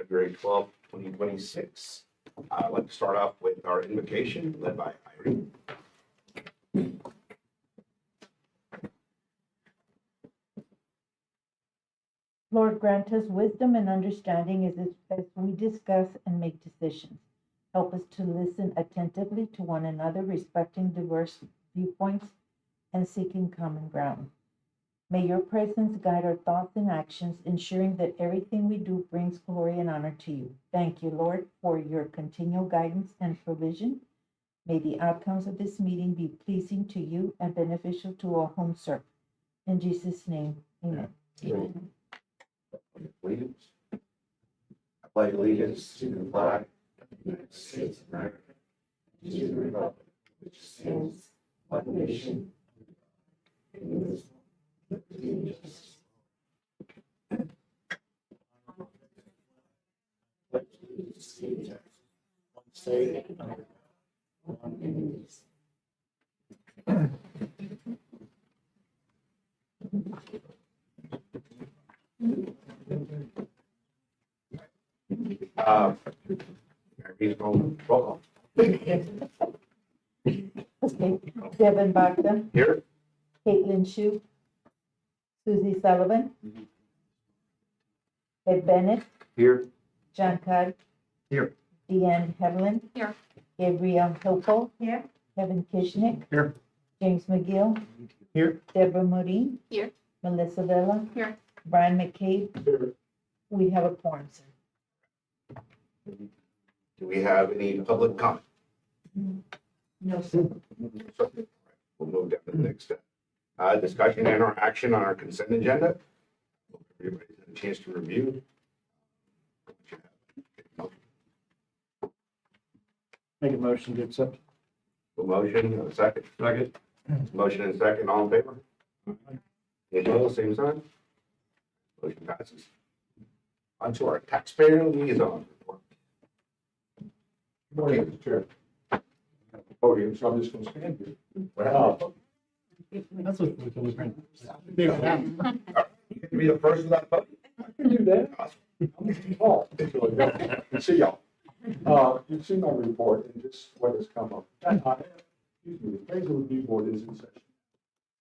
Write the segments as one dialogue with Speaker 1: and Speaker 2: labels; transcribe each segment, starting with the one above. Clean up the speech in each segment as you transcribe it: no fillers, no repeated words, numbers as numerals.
Speaker 1: February 12th, 2026. I'd like to start off with our invocation led by Irene.
Speaker 2: Lord, grant us wisdom and understanding as we discuss and make decisions. Help us to listen attentively to one another, respecting diverse viewpoints and seeking common ground. May your presence guide our thoughts and actions, ensuring that everything we do brings glory and honor to you. Thank you, Lord, for your continual guidance and provision. May the outcomes of this meeting be pleasing to you and beneficial to all whom serve. In Jesus' name, amen.
Speaker 1: Amen. Allegiance. I pledge allegiance to the flag of the United States of America, and to the republic which stands one nation, indivisible, with liberty and justice. Pledge allegiance to the flag, one state, under God, one indivisible. Roll call.
Speaker 2: Okay. Devin Bogdan,
Speaker 1: Here.
Speaker 2: Caitlin Shu, Susie Sullivan, Ed Bennett,
Speaker 1: Here.
Speaker 2: John Codd.
Speaker 1: Here.
Speaker 2: Deanne Heavlin.
Speaker 3: Here.
Speaker 2: Gabrielle Hopel. Here. Kevin Kishnick.
Speaker 1: Here.
Speaker 2: James McGill.
Speaker 1: Here.
Speaker 2: Deborah Moody.
Speaker 3: Here.
Speaker 2: Melissa Villa.
Speaker 3: Here.
Speaker 2: Brian McCabe.
Speaker 1: Here.
Speaker 2: We have a quorum, sir.
Speaker 1: Do we have any public comment?
Speaker 2: No, sir.
Speaker 1: We'll move down to the next step. Discussion and or action on our consent agenda. Everybody's had a chance to review.
Speaker 4: Make a motion to accept.
Speaker 1: A motion, and a second.
Speaker 4: Second.
Speaker 1: Motion and second, all in favor? Any opposed, same sign? Motion passes. On to our taxpayer liaison report.
Speaker 5: Good morning, Mr. Chair. Podium, so I'm just going to stand here.
Speaker 1: Well,
Speaker 4: That's what we always bring.
Speaker 1: you get to be the first without voting.
Speaker 5: I can do that. I'm tall. See y'all. You've seen my report and just what has come up. Excuse me, the appraisal review board is in session.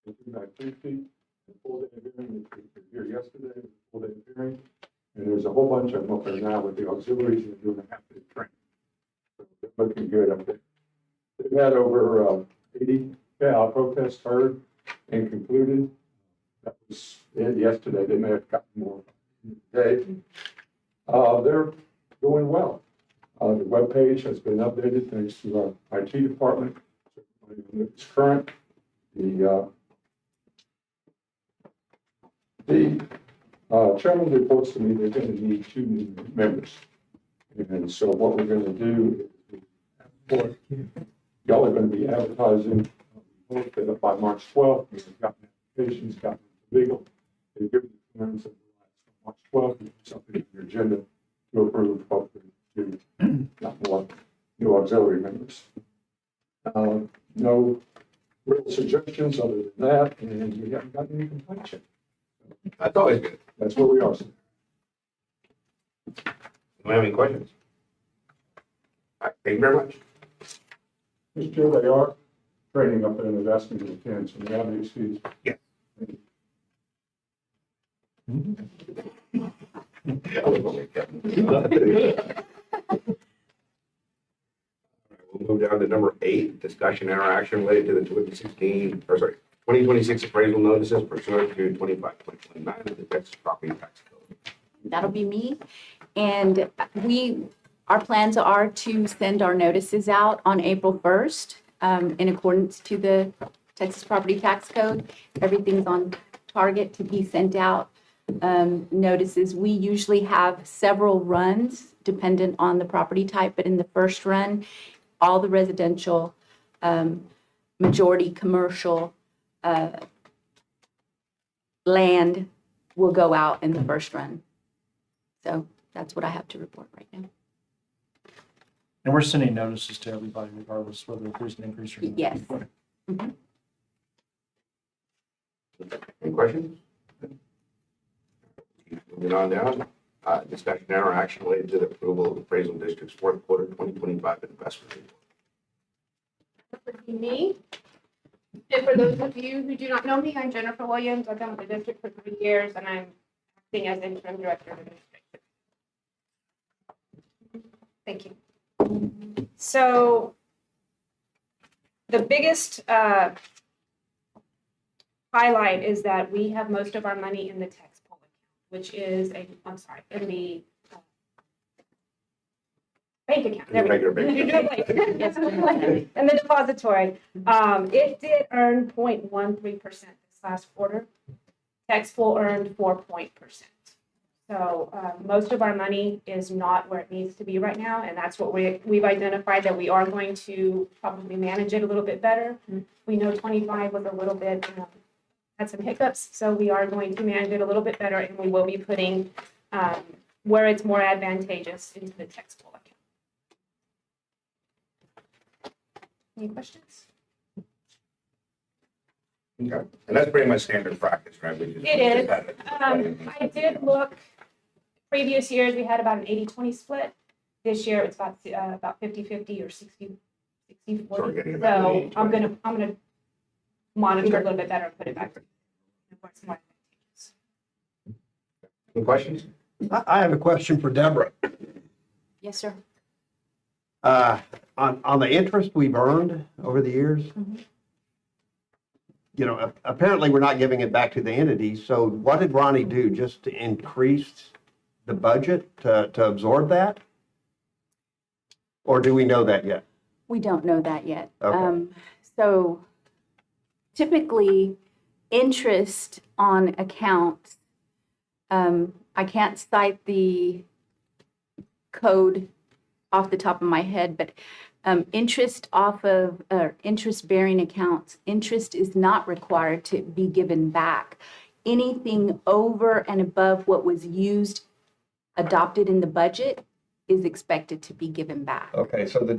Speaker 5: It's been about 3 feet, the full day of hearing, we were here yesterday, full day of hearing. And there's a whole bunch of them up there now with the auxiliaries and doing a half-day training. So they're looking good up there. They've had over 80 protests heard and concluded. That was it yesterday. They may have gotten more today. They're going well. The webpage has been updated thanks to our IT department. It's current. The chairman reports to me they're going to need 2 new members. And so what we're going to do is y'all are going to be advertising by March 12th. We've gotten applications, gotten legal. They've given the clearance of March 12th, and something on your agenda to approve, hopefully, to not more new auxiliary members. No real suggestions other than that, and we haven't gotten any complaints yet.
Speaker 1: That's always good.
Speaker 5: That's where we are.
Speaker 1: Do we have any questions? All right, thank you very much.
Speaker 5: Mr. Chair, they are training up there and they've asked me to attend, so we have any issues.
Speaker 1: Yeah. We'll move down to number 8, discussion interaction related to the 2026 appraisal notices pursuant to 25.29 of the Texas Property Tax Code.
Speaker 3: That'll be me. And our plans are to send our notices out on April 1st in accordance to the Texas Property Tax Code. Everything's on target to be sent out. Notices, we usually have several runs dependent on the property type, but in the first run, all the residential, majority commercial land will go out in the first run. So that's what I have to report right now.
Speaker 4: And we're sending notices to everybody regardless whether there's an increase or not.
Speaker 3: Yes.
Speaker 4: Okay.
Speaker 1: Any questions? Moving on down. Discussion and action related to the approval of Appraisal District's fourth quarter 2025 investment report.
Speaker 6: Would be me. And for those of you who do not know me, I'm Jennifer Williams. I've been with the district for 3 years, and I'm acting as interim director of administration. Thank you. So the biggest highlight is that we have most of our money in the tax pool account, which is in the bank account. There we go.
Speaker 1: Regular bank.
Speaker 6: Yes, and the depository. It did earn 0.13% this last quarter. Tax pool earned 4%. So most of our money is not where it needs to be right now, and that's what we've identified that we are going to probably manage it a little bit better. We know 25 was a little bit, had some hiccups, so we are going to manage it a little bit better, and we will be putting where it's more advantageous into the tax pool account. Any questions?
Speaker 1: Okay. And that's pretty much standard practice, right? We just-
Speaker 6: It is. I did look, previous years, we had about an 80-20 split. This year, it's about 50-50 or 60-40.
Speaker 1: So we're getting about
Speaker 6: So
Speaker 1: 80-20.
Speaker 6: I'm gonna monitor a little bit better and put it back. Where it's more advantageous.
Speaker 1: Any questions?
Speaker 7: I have a question for Deborah.
Speaker 3: Yes, sir.
Speaker 7: On the interest we've earned over the years, you know, apparently we're not giving it back to the entities. So what did Ronnie do? Just to increase the budget to absorb that? Or do we know that yet?
Speaker 3: We don't know that yet.
Speaker 7: Okay.
Speaker 3: So typically, interest on accounts, I can't cite the code off the top of my head, but interest off of interest-bearing accounts, interest is not required to be given back. Anything over and above what was used, adopted in the budget, is expected to be given back.
Speaker 7: Okay, so the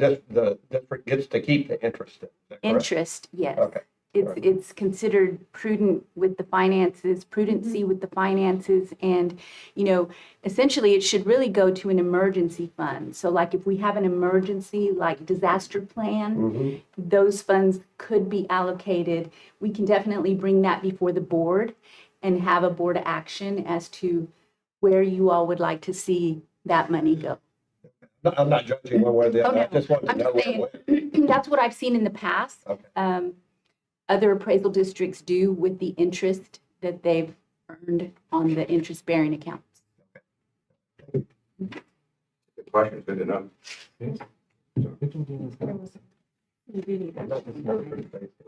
Speaker 7: district gets to keep the interest. Is that correct?
Speaker 3: Interest, yes.
Speaker 7: Okay.
Speaker 3: It's considered prudent with the finances, prudency with the finances, and, you know, essentially it should really go to an emergency fund. So like if we have an emergency, like disaster plan,
Speaker 7: Mhm.
Speaker 3: those funds could be allocated. We can definitely bring that before the board and have a board action as to where you all would like to see that money go.
Speaker 7: No, I'm not judging one way or the
Speaker 3: Oh,
Speaker 7: other. I
Speaker 3: no.
Speaker 7: just wanted to
Speaker 3: I'm
Speaker 7: know
Speaker 3: just
Speaker 7: where it went.
Speaker 3: saying, that's what I've seen in the past.
Speaker 7: Okay.
Speaker 3: Other appraisal districts do with the interest that they've earned on the interest-bearing accounts.
Speaker 1: Good questions, good to know. We do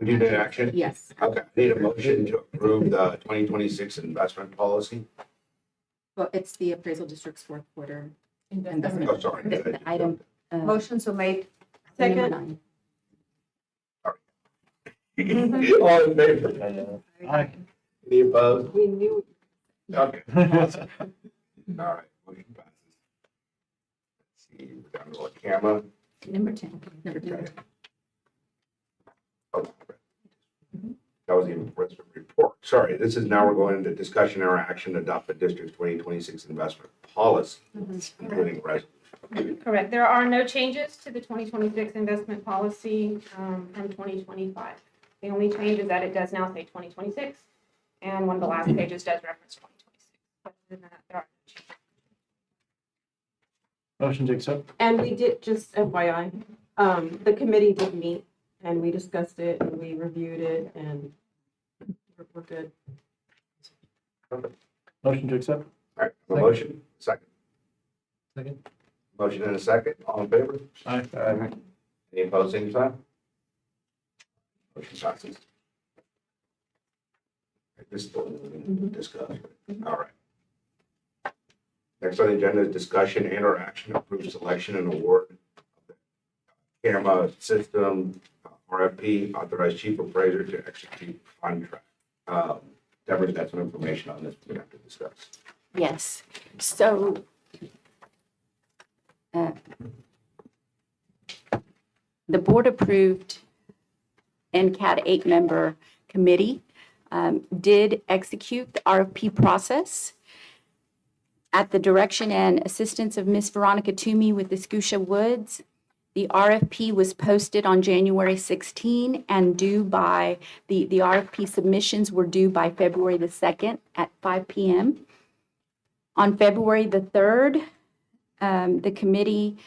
Speaker 1: need action?
Speaker 3: Yes.
Speaker 1: Okay, I need a motion to approve the 2026 investment policy.
Speaker 3: Well, it's the appraisal district's fourth quarter investment.
Speaker 1: Oh, sorry.
Speaker 3: The item.
Speaker 8: Motion so made.
Speaker 3: Number
Speaker 8: Second.
Speaker 3: 9.
Speaker 1: All in favor?
Speaker 4: Aye.
Speaker 1: Any opposed?
Speaker 8: We knew.
Speaker 1: Okay. All right, motion passes. Let's see, we're down to our camera.
Speaker 3: Number 10. Number 10.
Speaker 1: Oh, that was even for the report. Sorry, this is now we're going into discussion or action to adopt the district's 2026 investment policy, including resolution.
Speaker 6: Correct. There are no changes to the 2026 investment policy from 2025. The only change is that it does now say 2026, and one of the last pages does reference 2026. Other than that, there are no changes.
Speaker 4: Motion to accept?
Speaker 8: And we did, just FYI, the committee did meet and we discussed it and we reviewed it and we're good.
Speaker 4: Motion to accept?
Speaker 1: All right, a motion, second.
Speaker 4: Second.
Speaker 1: Motion and a second, all in favor?
Speaker 4: Aye.
Speaker 1: Any opposed, same sign? Motion passes. This is still discussed. All right. Next on the agenda is discussion and or action to approve selection and award of the camera system RFP, authorized chief appraiser to execute contract. Deborah's got some information on this we have to discuss.
Speaker 3: Yes. So the board approved NCAD 8-member committee did execute the RFP process. at the direction and assistance of Miss Veronica Toomey with the Scotia Woods, the RFP was posted on January 16 and due by, the RFP submissions were due by February the 2nd at 5 p.m. On February the 3rd, the committee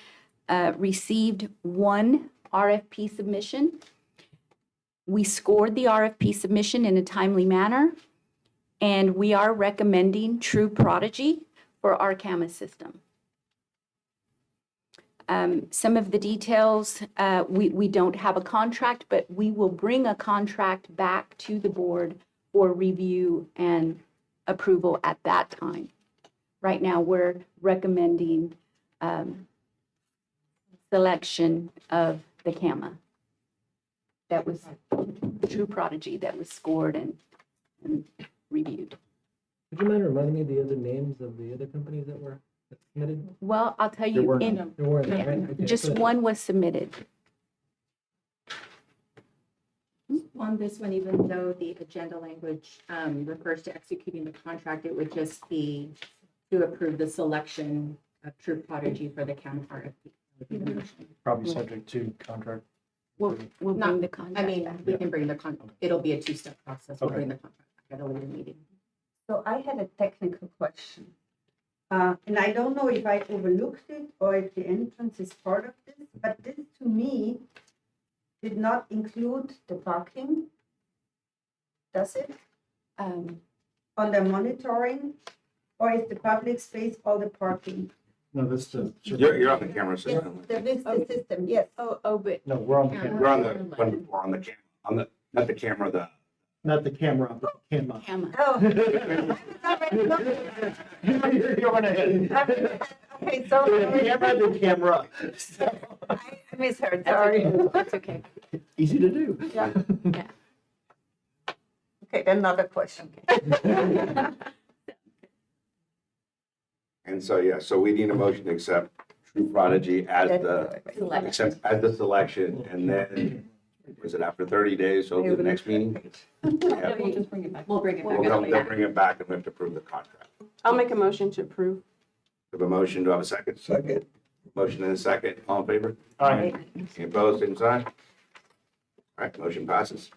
Speaker 3: received one RFP submission. We scored the RFP submission in a timely manner, and we are recommending True Prodigy for our camera system. Some of the details, we don't have a contract, but we will bring a contract back to the board for review and approval at that time. Right now, we're recommending selection of the camera that was True Prodigy, that was scored and reviewed.
Speaker 9: Would you mind reminding me of the other names of the other companies that were submitted?
Speaker 3: Well, I'll tell
Speaker 4: There
Speaker 3: you,
Speaker 4: were
Speaker 3: in,
Speaker 9: There weren't, right? Okay,
Speaker 3: just
Speaker 9: good.
Speaker 3: one was submitted.
Speaker 10: On this one, even though the agenda language refers to executing the contract, it would just be to approve the selection of True Prodigy for the county RFP.
Speaker 4: Probably subject to contract.
Speaker 3: We'll bring
Speaker 10: Not-
Speaker 3: the
Speaker 10: I
Speaker 3: contract
Speaker 10: mean,
Speaker 3: back.
Speaker 10: we can bring the it'll be a two-step process. We'll
Speaker 4: Okay.
Speaker 10: bring the contract back at a later meeting.
Speaker 11: So I had a technical question. And I don't know if I overlooked it or if the entrance is part of this, but this to me did not include the parking. Does it? On the monitoring? Or is the public space all the parking?
Speaker 4: No, this the.
Speaker 1: You're on the camera
Speaker 11: Yes,
Speaker 1: system.
Speaker 11: the vista system, yes.
Speaker 3: But
Speaker 4: No, we're on the camera.
Speaker 1: We're on the, when we're on the camera, not the camera, the.
Speaker 4: Not the camera, but the camera.
Speaker 3: camera.
Speaker 11: Oh.
Speaker 4: You're on ahead.
Speaker 11: Okay, so
Speaker 4: The camera.
Speaker 11: I misheard, sorry.
Speaker 3: That's okay.
Speaker 4: Easy to do.
Speaker 11: Okay, then another question.
Speaker 1: And so, yeah, so we need a motion to accept True Prodigy as the, accept as the selection, and then, was it after 30 days, so the next meeting? Yeah,
Speaker 8: We'll just bring it back. We'll bring it
Speaker 1: they'll bring it back and we have to approve the contract.
Speaker 8: I'll make a motion to approve.
Speaker 1: We have a motion, do I have a second? Second. Motion and a second, all in favor?
Speaker 4: Aye.
Speaker 1: Any opposed, same sign? All right, motion passes.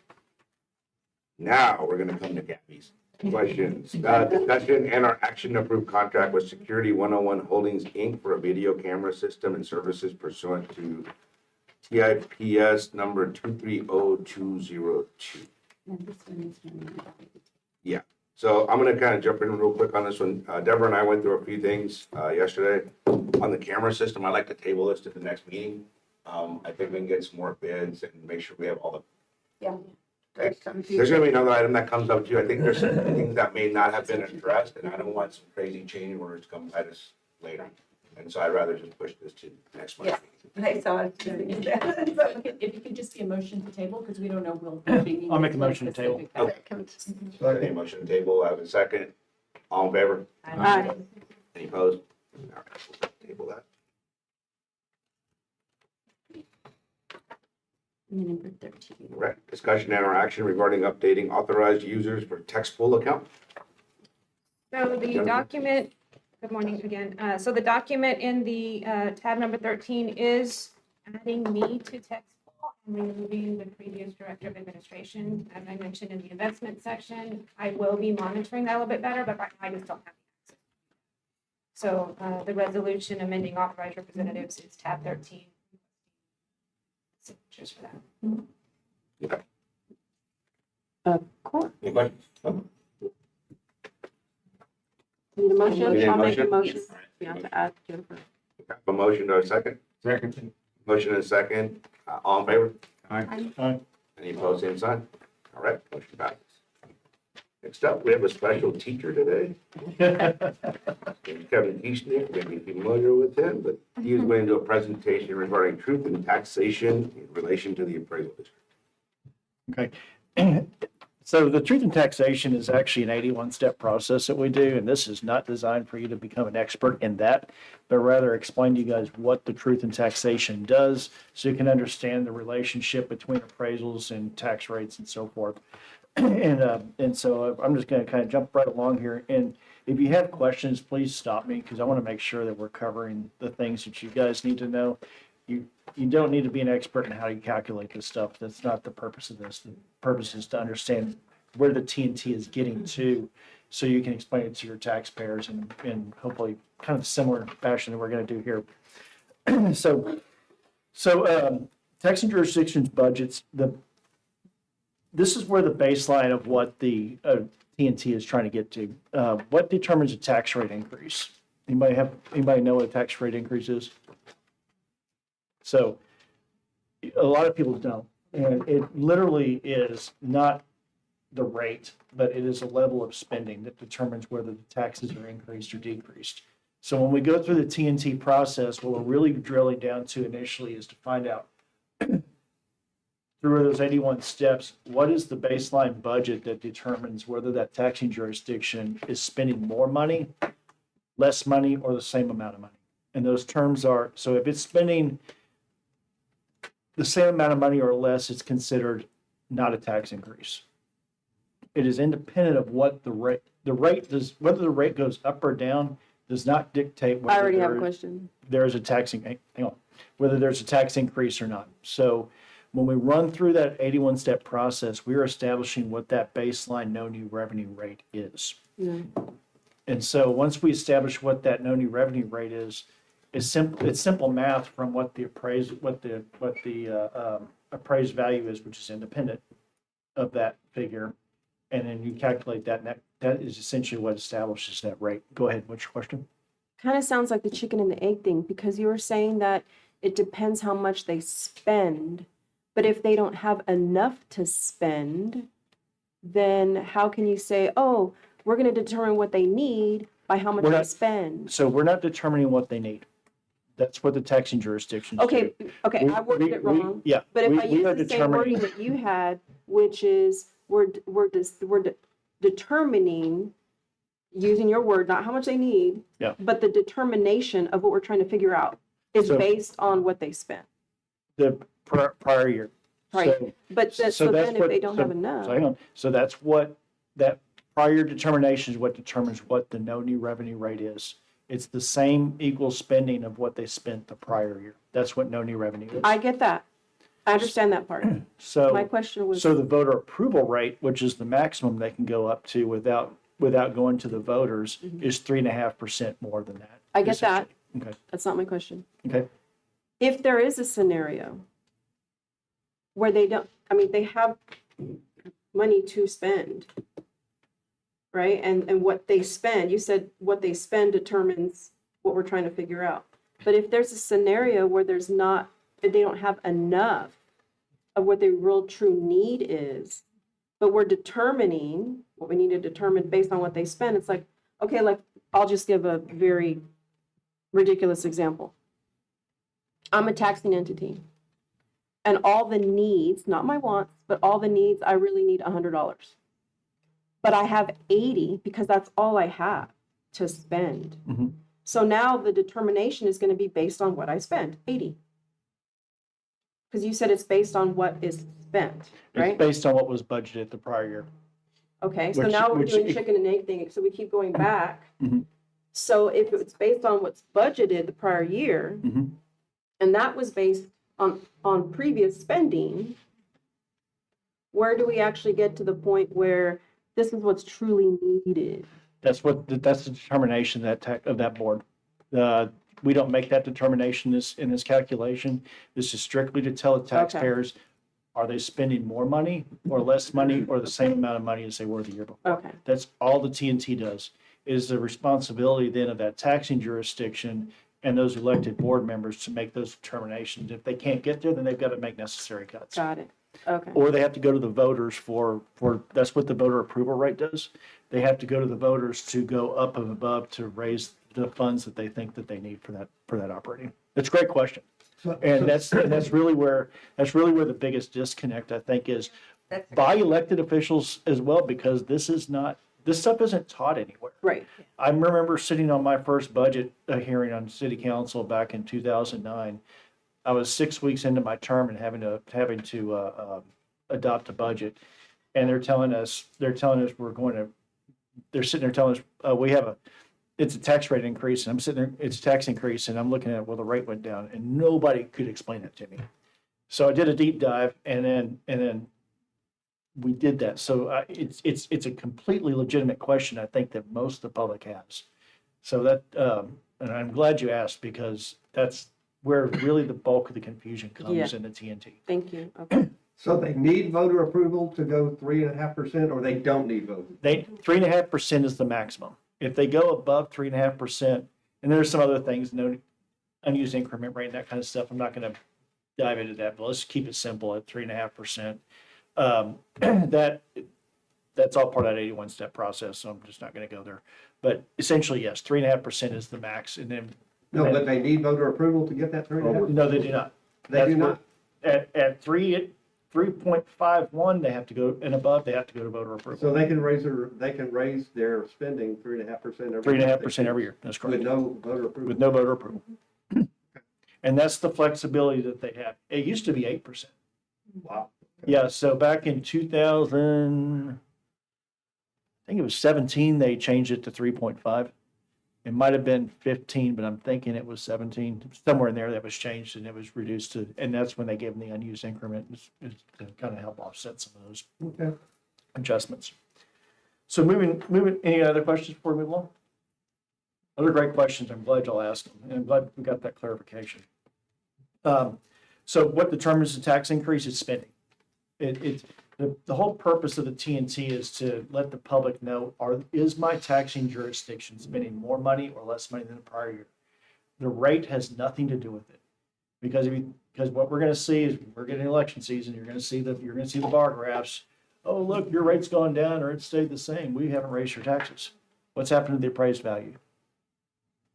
Speaker 1: Now, we're gonna come to Gabby's questions. Discussion and our action to approve contract with Security 101 Holdings, Inc. for a video camera system and services pursuant to TIPS number 230202.
Speaker 3: And this one is one.
Speaker 1: So I'm gonna kind of jump in real quick on this one. Deborah and I went through a few things yesterday on the camera system. I'd like to table this to the next meeting. I think we can get some more bids and make sure we have all the.
Speaker 11: Yeah.
Speaker 1: There's gonna be another item that comes up too. I think there's some things that may not have been addressed, and I don't want some crazy change orders to come at us later. And so I'd rather just push this to next month.
Speaker 11: I saw it.
Speaker 10: If it could just be a motion to table, because we don't know, we'll.
Speaker 4: I'll make a motion to table.
Speaker 1: Okay, motion to table, I have a second. All in favor?
Speaker 8: Aye.
Speaker 1: Any opposed? All right, we'll table that.
Speaker 3: And number 13.
Speaker 1: Right, discussion and or action regarding updating authorized users for text pool account.
Speaker 6: So the document, good morning again. So the document in the tab number 13 is adding me to text pool and removing the previous director of administration. As I mentioned in the investment section, I will be monitoring that a little bit better, but right now I just don't have the access. So the resolution amending authorized representatives is tab 13. Signatures for that.
Speaker 8: Cool.
Speaker 1: Any questions?
Speaker 8: Need a motion?
Speaker 1: Need a
Speaker 8: I'll make a
Speaker 1: motion?
Speaker 8: motion. Yeah, to add Jennifer.
Speaker 1: A motion to a second?
Speaker 4: Second.
Speaker 1: Motion and a second. All in favor?
Speaker 4: Aye.
Speaker 1: Any opposed, same sign? All right, motion passes. Next up, we have a special teacher today. Kevin Eastnick, you may be familiar with him, but he is going to do a presentation regarding truth and taxation in relation to the appraisal district.
Speaker 4: Okay. So the truth and taxation is actually an 81-step process that we do, and this is not designed for you to become an expert in that, but rather explain to you guys what the truth and taxation does so you can understand the relationship between appraisals and tax rates and so forth. And so I'm just going to kind of jump right along here. And If you have questions, please stop me because I want to make sure that we're covering the things that you guys need to know. You don't need to be an expert in how you calculate this stuff. That's not the purpose of this. The purpose is to understand where the TNT is getting to so you can explain it to your taxpayers in hopefully kind of similar fashion that we're going to do here. So taxing jurisdictions budgets, this is where the baseline of what the TNT is trying to get to. What determines a tax rate increase? Anybody know what a tax rate increase is? So a lot of people don't, and it literally is not the rate, but it is a level of spending that determines whether the taxes are increased or decreased. So when we go through the TNT process, what we're really drilling down to initially is to find out through those 81 steps, what is the baseline budget that determines whether that taxing jurisdiction is spending more money, less money, or the same amount of money. And those terms are, so if it's spending the same amount of money or less, it's considered not a tax increase. It is independent of what the rate does, whether the rate goes up or down does not dictate
Speaker 8: I already have a
Speaker 4: whether
Speaker 8: question.
Speaker 4: there's a whether there's a tax increase or not. So when we run through that 81-step process, we're establishing what that baseline no new revenue rate is.
Speaker 8: Yeah.
Speaker 4: And so once we establish what that no new revenue rate is, it's simple math from what the appraised appraised value is, which is independent of that figure. And then you calculate that, and that is essentially what establishes that rate. Go ahead, what's your question?
Speaker 8: Kind of sounds like the chicken and the egg thing, because you were saying that it depends how much they spend, but if they don't have enough to spend, then how can you say, oh, we're going to determine what they need by how much
Speaker 4: We're
Speaker 8: they
Speaker 4: not-
Speaker 8: spend?
Speaker 4: So we're not determining what they need. That's what the taxing jurisdictions do.
Speaker 8: Okay, okay, I worded it wrong.
Speaker 4: Yeah.
Speaker 8: But if
Speaker 4: we-
Speaker 8: I
Speaker 4: we are
Speaker 8: use the same wording that you had, which is we're determining, using your word, not how much they need,
Speaker 4: Yeah.
Speaker 8: but the determination of what we're trying to figure out is
Speaker 4: So-
Speaker 8: based on what they spent.
Speaker 4: The prior year.
Speaker 8: Right.
Speaker 4: So-
Speaker 8: But
Speaker 4: so
Speaker 8: so
Speaker 4: that's
Speaker 8: then if
Speaker 4: what-
Speaker 8: they don't
Speaker 4: so-
Speaker 8: have enough,
Speaker 4: So hang on. So that's what, that prior determination is what determines what the no new revenue rate is. It's the same equal spending of what they spent the prior year. That's what no new revenue is.
Speaker 8: I get that. I understand that part. My
Speaker 4: So,
Speaker 8: question was,
Speaker 4: so the voter approval rate, which is the maximum they can go up to without going to the voters, is 3.5% more than that.
Speaker 8: Mm-hmm. I get that.
Speaker 4: Okay,
Speaker 8: That's not my question.
Speaker 4: okay.
Speaker 8: If there is a scenario where they don't, I mean, they have money to spend, right? And what they spend, you said what they spend determines what we're trying to figure out. But if there's a scenario where there's not, they don't have enough of what the real true need is, but we're determining what we need to determine based on what they spend, it's like, okay, like, I'll just give a very ridiculous example. I'm a taxing entity. And all the needs, not my wants, but all the needs, I really need $100. But I have 80 because that's all I have to spend.
Speaker 4: Mhm.
Speaker 8: So now the determination is going to be based on what I spend, 80. Because you said it's based on what is spent,
Speaker 4: It's
Speaker 8: right?
Speaker 4: based on what was budgeted the prior year.
Speaker 8: Okay, so
Speaker 4: which-
Speaker 8: now we're
Speaker 4: which-
Speaker 8: doing chicken and egg thing, so we keep going back.
Speaker 4: Mhm.
Speaker 8: So if it's based on what's budgeted the prior year,
Speaker 4: Mhm.
Speaker 8: and that was based on previous spending, where do we actually get to the point where this is what's truly needed?
Speaker 4: That's the determination of that board. We don't make that determination in this calculation. This is strictly to tell the taxpayers, are they spending more money or less money or the same amount of money as they were the year before?
Speaker 8: Okay,
Speaker 4: That's all the TNT does. It is the responsibility then of that taxing jurisdiction and those elected board members to make those determinations. If they can't get there, then they've got to make necessary cuts.
Speaker 8: got it. Okay,
Speaker 4: Or they have to go to the voters for, that's what the voter approval rate does. They have to go to the voters to go up and above to raise the funds that they think that they need for that operating. That's a great question. And that's really where the biggest disconnect, I think, is
Speaker 11: That's
Speaker 4: by elected officials as well, because this stuff isn't taught anywhere.
Speaker 8: right.
Speaker 4: I remember sitting on my first budget hearing on city council back in 2009. I was 6 weeks into my term and having to adopt a budget, and they're telling us we're going to they're sitting there telling us, it's a tax rate increase, and I'm sitting there, it's a tax increase, and I'm looking at, well, the rate went down, and nobody could explain it to me. So I did a deep dive, and then we did that. So it's a completely legitimate question, I think, that most of the public has. So that, and I'm glad you asked, because that's where really the bulk of the confusion
Speaker 8: Yeah.
Speaker 4: comes in the TNT.
Speaker 8: Thank you. Okay.
Speaker 7: So they need voter approval to go 3.5%, or they don't need voter?
Speaker 4: 3.5% is the maximum. If they go above 3.5%, and there's some other things, no unused increment rate, that kind of stuff. I'm not going to dive into that, but let's keep it simple at 3.5%. That's all part of that 81 step process, so I'm just not going to go there. But essentially, yes, 3.5% is the max, and then
Speaker 7: No, but they need voter approval to get that 3.5%?
Speaker 4: no, they do not.
Speaker 7: They do not?
Speaker 4: At 3.51, they have to go, and above, they have to go to voter approval.
Speaker 7: So they can raise their spending 3.5% every year?
Speaker 4: 3.5% every year, that's correct.
Speaker 7: With no voter approval?
Speaker 4: With no voter approval. And that's the flexibility that they have. It used to be 8%.
Speaker 7: Wow.
Speaker 4: Yeah, so back in 2000, I think it was 17, they changed it to 3.5. It might have been 15, but I'm thinking it was 17, somewhere in there that was changed, and it was reduced to, and that's when they gave them the unused increment is to kind of help offset some of those
Speaker 7: Okay.
Speaker 4: adjustments. So moving, any other questions before we move along? Other great questions. I'm glad y'all asked them, and I'm glad we got that clarification. So what determines the tax increase is spending. The whole purpose of the TNT is to let the public know, is my taxing jurisdiction spending more money or less money than the prior year? The rate has nothing to do with it. Because what we're going to see is we're getting election season, you're going to see the bar graphs. Oh, look, your rate's gone down or it stayed the same. We haven't raised your taxes. What's happened to the appraised value?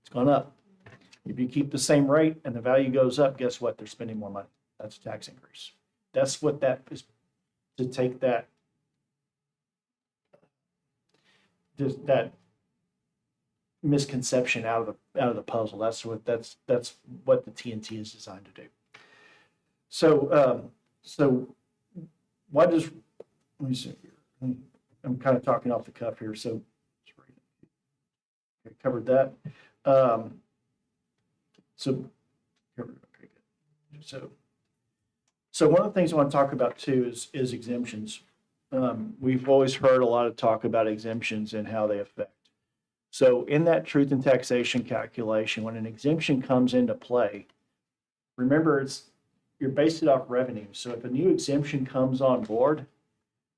Speaker 4: It's gone up. If you keep the same rate and the value goes up, guess what? They're spending more money. That's a tax increase. That's what that is, to take that misconception out of the puzzle. That's what the TNT is designed to do. So what does, let me see here. I'm kind of talking off the cuff here, so okay, covered that. So one of the things I want to talk about too is exemptions. We've always heard a lot of talk about exemptions and how they affect. So in that truth and taxation calculation, when an exemption comes into play, remember you're based it off revenue. So if a new exemption comes on board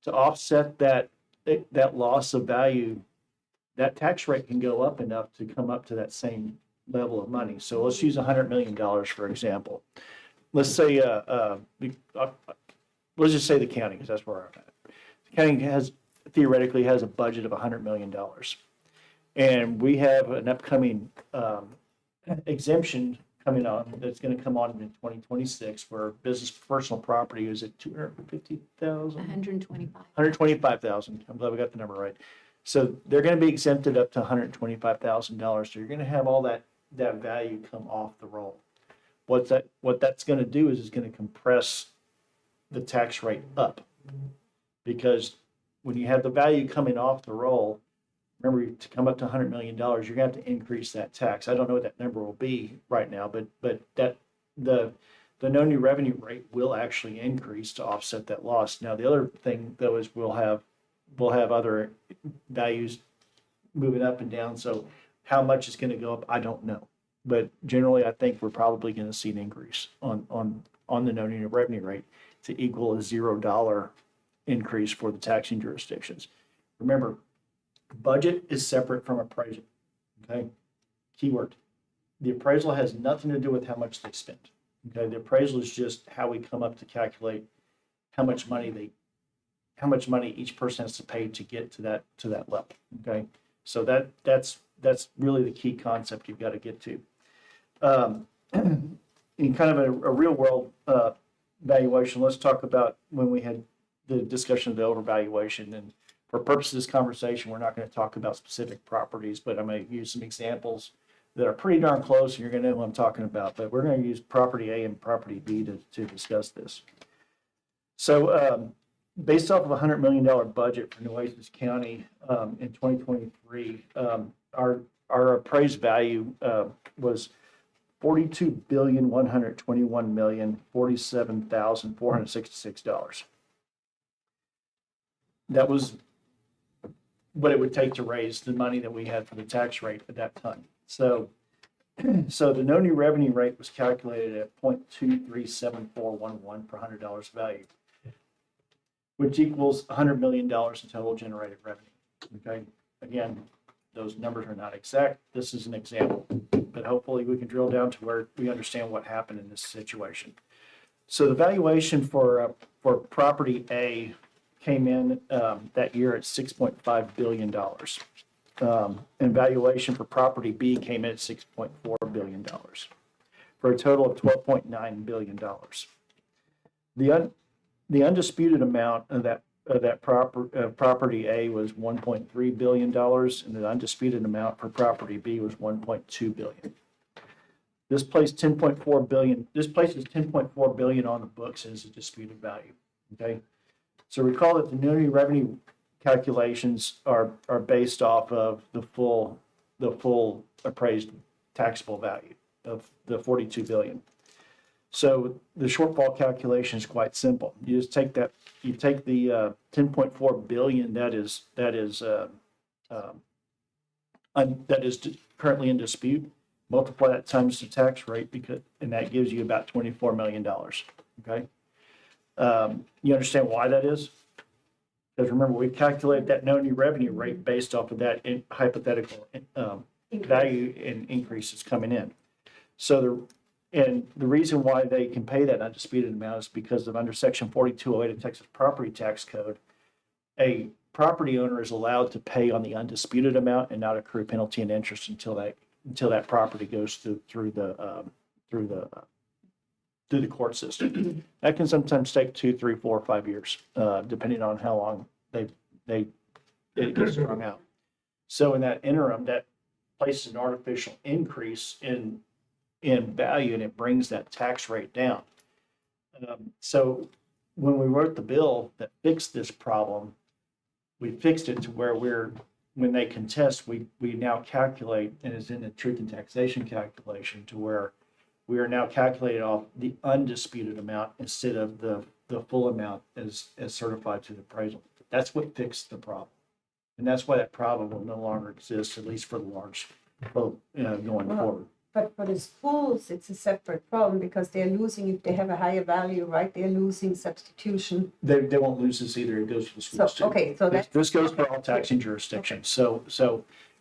Speaker 4: to offset that loss of value, that tax rate can go up enough to come up to that same level of money. So let's use $100 million, for example. Let's say, let's just say the county, because that's where I'm at. The county theoretically has a budget of $100 million. And we have an upcoming exemption coming on that's going to come on in 2026, where business personal property is at $250,000.
Speaker 3: 125.
Speaker 4: 125,000. I'm glad we got the number right. So they're going to be exempted up to $125,000. So you're going to have all that value come off the roll. What that's going to do is it's going to compress the tax rate up, because when you have the value coming off the roll, remember, to come up to $100 million, you're going to have to increase that tax. I don't know what that number will be right now, but that the no new revenue rate will actually increase to offset that loss. Now, the other thing though is we'll have other values moving up and down. So how much is going to go up, I don't know. But generally, I think we're probably going to see an increase on the no new revenue rate to equal a $0 increase for the taxing jurisdictions. Remember, budget is separate from appraisal. Okay, keyword. The appraisal has nothing to do with how much they spent. Okay, the appraisal is just how we come up to calculate how much money each person has to pay to get to that level. Okay, so that's really the key concept you've got to get to. In kind of a real world valuation, let's talk about when we had the discussion of the overvaluation. And for purposes of this conversation, we're not going to talk about specific properties, but I'm going to use some examples that are pretty darn close, and you're going to know what I'm talking about. But we're going to use property A and property B to discuss this. So based off of a $100 million budget for Nueces County in 2023, our appraised value was $42,121,047,466. That was what it would take to raise the money that we had for the tax rate at that time. So the no new revenue rate was calculated at 0.237411 per $100 value, which equals $100 million in total generated revenue. Okay, again, those numbers are not exact. This is an example, but hopefully we can drill down to where we understand what happened in this situation. So the valuation for property A came in that year at $6.5 billion. And valuation for property B came in at $6.4 billion, for a total of $12.9 billion. The undisputed amount of that property A was $1.3 billion, and the undisputed amount for property B was $1.2 billion. This places $10.4 billion on the books as a disputed value. Okay, so recall that the new revenue calculations are based off of the full appraised taxable value of the 42 billion. So the shortfall calculation is quite simple. You just take the 10.4 billion that is currently in dispute, multiply that times the tax rate, and that gives you about $24 million. Okay, you understand why that is? Because remember, we calculated that no new revenue rate based off of that hypothetical value and increases coming in. So the reason why they can pay that undisputed amount is because of under Section 4208 of Texas Property Tax Code, a property owner is allowed to pay on the undisputed amount and not accrue penalty and interest until that property goes through the court system. That can sometimes take 2, 3, 4, 5 years, depending on how long it gets drawn out. So in that interim, that places an artificial increase in value, and it brings that tax rate down. So when we wrote the bill that fixed this problem, we fixed it to where when they contest, we now calculate, and it's in the truth and taxation calculation, to where we are now calculating off the undisputed amount instead of the full amount as certified to the appraisal. That's what fixed the problem. And that's why that problem will no longer exist, at least for the large, going forward.
Speaker 11: But for the schools, it's a separate problem because they're losing, if they have a higher value, right, they're losing substitution.
Speaker 4: They won't lose this either. It goes to the schools too.
Speaker 11: Okay, so that's.
Speaker 4: This goes for all taxing jurisdictions. So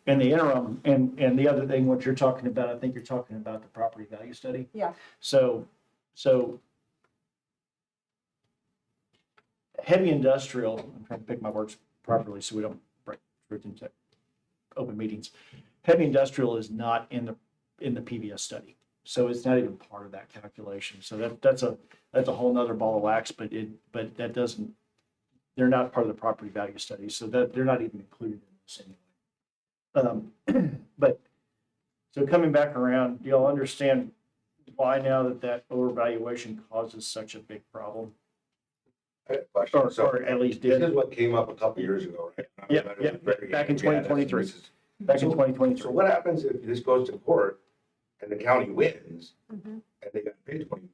Speaker 4: in the interim, and the other thing, what you're talking about, I think you're talking about the property value study.
Speaker 11: Yeah.
Speaker 4: So heavy industrial, I'm trying to pick my words properly so we don't break truth into open meetings. Heavy industrial is not in the PBS study. So it's not even part of that calculation. So that's a whole nother ball of wax, but that doesn't, they're not part of the property value study. So that they're not even included in this anyway. But so coming back around, do y'all understand why now that overvaluation causes such a big problem?
Speaker 1: I have a question. So
Speaker 4: Or at least
Speaker 1: this
Speaker 4: did.
Speaker 1: is what came up a couple years ago, right?
Speaker 4: Yeah, back in 2023. Back in 2023.
Speaker 1: So what happens if this goes to court and the county wins and they got paid $20 million?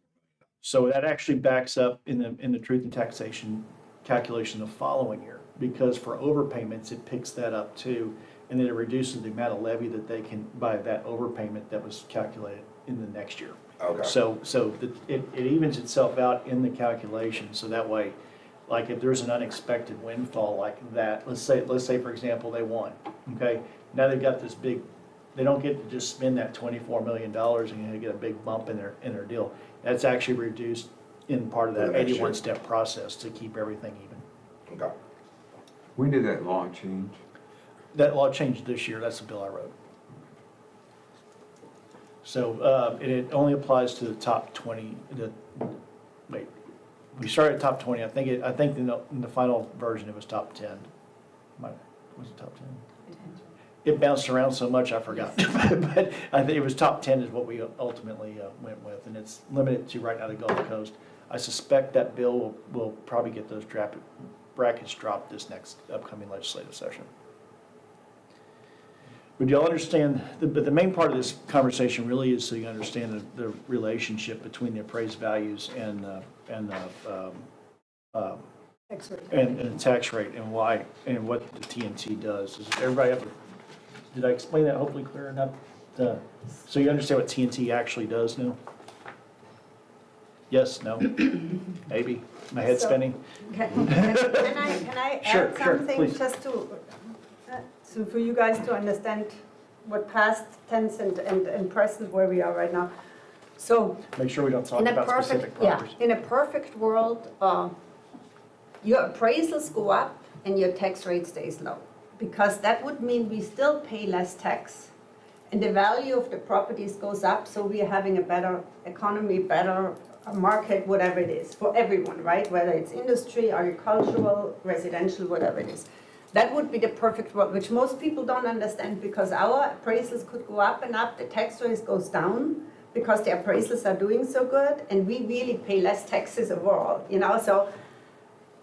Speaker 4: So that actually backs up in the truth and taxation calculation the following year, because for overpayments, it picks that up too. And then it reduces the amount of levy that they can, by that overpayment that was calculated in the next year.
Speaker 1: Okay.
Speaker 4: So it evens itself out in the calculation. So that way, like if there's an unexpected windfall like that, let's say for example, they won, okay? Now they've got this big, they don't get to just spend that $24 million and they get a big bump in their deal. That's actually reduced in part of that 81-step process to keep everything even.
Speaker 1: Okay.
Speaker 12: When did that law change?
Speaker 4: That law changed this year. That's the bill I wrote. So it only applies to the top 20. We started at top 20. I think in the final version it was top 10. Was it top 10? It bounced around so much I forgot. But I think it was top 10 is what we ultimately went with, and it's limited to right now the Gulf Coast. I suspect that bill will probably get those brackets dropped this next upcoming legislative session. Would y'all understand, but the main part of this conversation really is so you understand the relationship between the appraised values and the tax rate and why, and what the TNT does. Is everybody up? Did I explain that hopefully clear enough? So you understand what TNT actually does now? Yes, no? Maybe? My head's
Speaker 11: So-
Speaker 4: spinning?
Speaker 11: Can I
Speaker 4: Sure,
Speaker 11: add
Speaker 4: sure,
Speaker 11: something
Speaker 4: please.
Speaker 11: just so for you guys to understand what past tense and present where we are right now? So
Speaker 4: Make sure we don't talk
Speaker 11: in a
Speaker 4: about specific
Speaker 11: perfect, yeah,
Speaker 4: properties.
Speaker 11: in a perfect world, your appraisals go up and your tax rate stays low. Because that would mean we still pay less tax and the value of the properties goes up, so we are having a better economy, better market, whatever it is, for everyone, right? Whether it's industry, agricultural, residential, whatever it is. That would be the perfect world, which most people don't understand because our appraisals could go up and up, the tax rate goes down because the appraisals are doing so good and we really pay less taxes overall, you know? So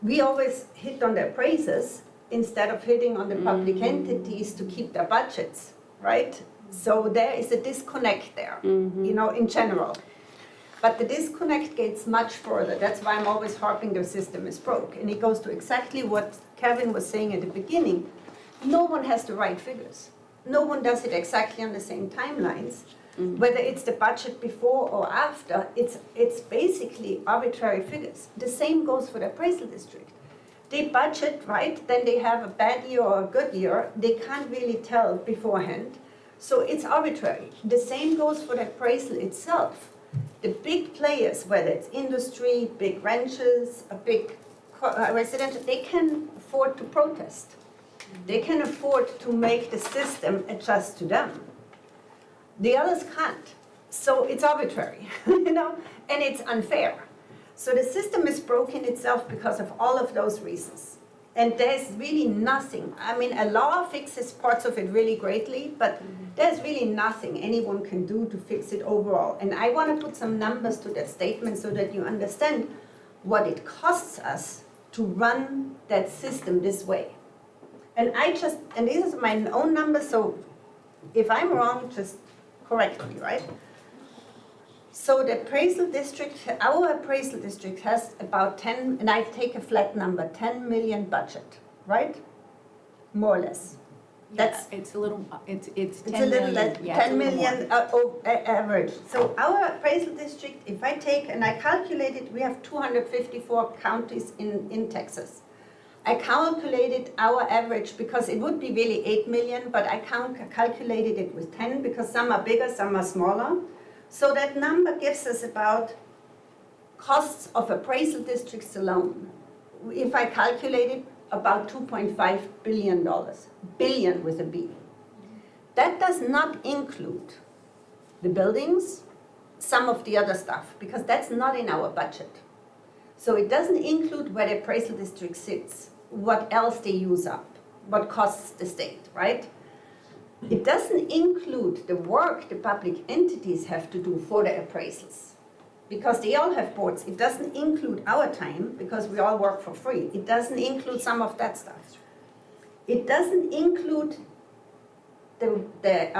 Speaker 11: we always hit on the appraisers instead of hitting on the public entities to keep their budgets, right? So there is a disconnect there, you know, in general. But the disconnect gets much further. That's why I'm always harping the system is broke. And it goes to exactly what Kevin was saying at the beginning. No one has the right figures. No one does it exactly on the same timelines. Whether it's the budget before or after, it's basically arbitrary figures. The same goes for the appraisal district. They budget, right? Then they have a bad year or a good year. They can't really tell beforehand. So it's arbitrary. The same goes for the appraisal itself. The big players, whether it's industry, big ranches, a big residential, they can afford to protest. They can afford to make the system adjust to them. The others can't. So it's arbitrary, you know, and it's unfair. So the system is broken itself because of all of those reasons. And there's really nothing, I mean, a law fixes parts of it really greatly, but there's really nothing anyone can do to fix it overall. And I want to put some numbers to that statement so that you understand what it costs us to run that system this way. And these are my own numbers, so if I'm wrong, just correct me, right? So the appraisal district, our appraisal district has about 10, and I take a flat number, 10 million budget, right? More or less. That's,
Speaker 3: It's a little, it's
Speaker 11: it's
Speaker 3: 10
Speaker 11: a little less,
Speaker 3: million. Yeah, it's a
Speaker 11: 10
Speaker 3: little more.
Speaker 11: million average. So our appraisal district, if I take, and I calculated, we have 254 counties in Texas. I calculated our average because it would be really 8 million, but I calculated it with 10 because some are bigger, some are smaller. So that number gives us about costs of appraisal districts alone. If I calculate it, about $2.5 billion, billion with a B. That does not include the buildings, some of the other stuff, because that's not in our budget. So it doesn't include where the appraisal district sits, what else they use up, what costs the state, right? It doesn't include the work the public entities have to do for the appraisals, because they all have boards. It doesn't include our time, because we all work for free. It doesn't include some of that stuff. It doesn't include the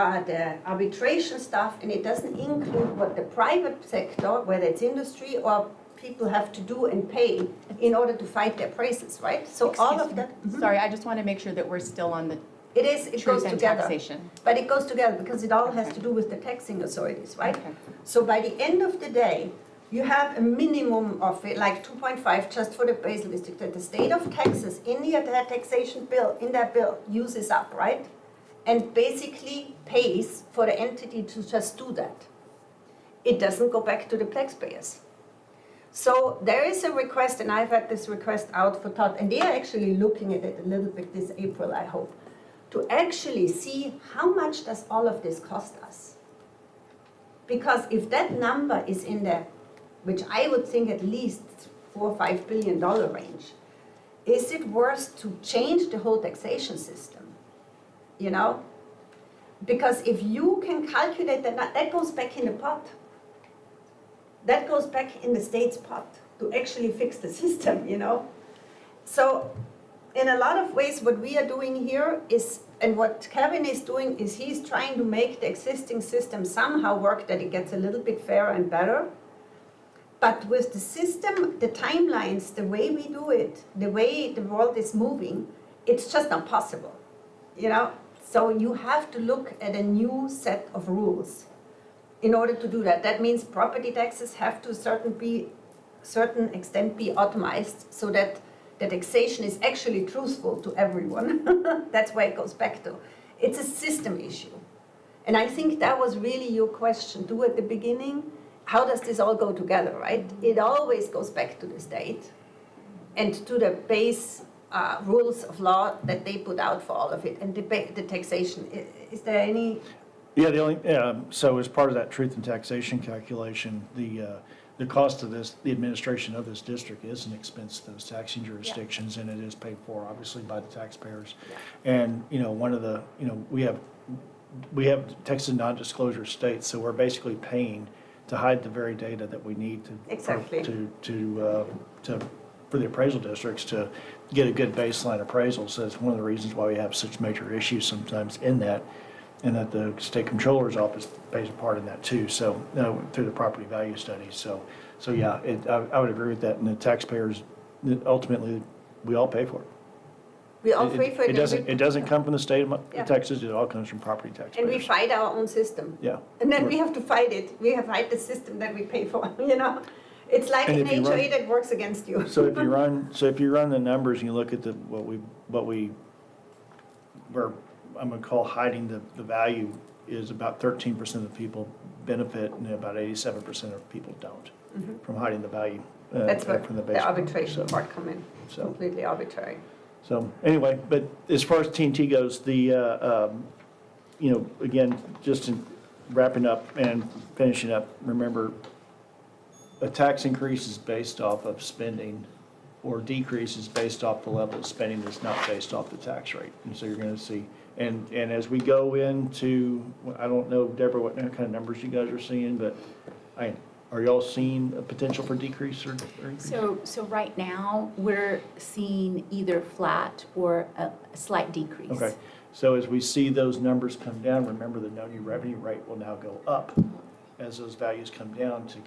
Speaker 11: arbitration stuff, and it doesn't include what the private sector, whether it's industry or people have to do and pay in order to fight the appraisals, right? So all of that.
Speaker 10: Sorry, I just want to make sure that we're still on the
Speaker 11: It goes
Speaker 10: truth and
Speaker 11: together.
Speaker 10: taxation.
Speaker 11: But it goes together because it all has to do with the taxing authorities, right?
Speaker 10: Okay.
Speaker 11: So by the end of the day, you have a minimum of it, like 2.5 just for the appraisal district that the state of Texas in their taxation bill, in their bill, uses up, right? And basically pays for the entity to just do that. It doesn't go back to the taxpayers. So there is a request, and I've had this request out for thought, and they are actually looking at it a little bit this April, I hope, to actually see how much does all of this cost us. Because if that number is in the, which I would think at least $4 or $5 billion range, is it worth to change the whole taxation system? You know? Because if you can calculate that, that goes back in the pot. That goes back in the state's pot. to actually fix the system, you know? So in a lot of ways, what we are doing here is, and what Kevin is doing is he's trying to make the existing system somehow work, that it gets a little bit fairer and better. But with the system, the timelines, the way we do it, the way the world is moving, it's just not possible, you know? So you have to look at a new set of rules in order to do that. That means property taxes have to certain extent be automized so that the taxation is actually truthful to everyone. That's where it goes back to. It's a system issue. And I think that was really your question too at the beginning. How does this all go together, right? It always goes back to the state and to the base rules of law that they put out for all of it, and the taxation. Is there any?
Speaker 4: Yeah, the only, so as part of that truth and taxation calculation, the cost of this, the administration of this district is an expense to those taxing jurisdictions, and it is paid for, obviously, by the taxpayers. And, you know, one of the, you know, we have Texas non-disclosure states, so we're basically paying to hide the very data that we need to.
Speaker 11: Exactly.
Speaker 4: For the appraisal districts to get a good baseline appraisal. So it's one of the reasons why we have such major issues sometimes in that, and that the state controller's office plays a part in that too. So, through the property value studies. So yeah, I would agree with that. And the taxpayers, ultimately, we all pay for it.
Speaker 11: We all pay for it.
Speaker 4: It doesn't come from the state of
Speaker 11: Yeah.
Speaker 4: Texas. It all comes from property taxpayers.
Speaker 11: And we fight our own system.
Speaker 4: Yeah.
Speaker 11: And then we have to fight it. We have to fight the system that we pay for, you know? It's like
Speaker 4: And
Speaker 11: an
Speaker 4: if you
Speaker 11: HOA
Speaker 4: run-
Speaker 11: that works against you.
Speaker 4: So if you run the numbers and you look at where I'm gonna call hiding the value is about 13% of the people benefit and about 87% of people don't from hiding the value.
Speaker 11: That's where
Speaker 4: from the
Speaker 11: the
Speaker 4: baseline.
Speaker 11: arbitration part come in.
Speaker 4: So-
Speaker 11: Completely arbitrary.
Speaker 4: So anyway, but as far as TNT goes, you know, again, just in wrapping up and finishing up, remember, a tax increase is based off of spending, or decrease is based off the level of spending that's not based off the tax rate. And so you're gonna see, and as we go into, I don't know, Deborah, what kind of numbers you guys are seeing, but are y'all seeing a potential for decrease or increase?
Speaker 3: So right now, we're seeing either flat or a slight decrease.
Speaker 4: Okay, so as we see those numbers come down, remember the no new revenue rate will now go up as those values come down to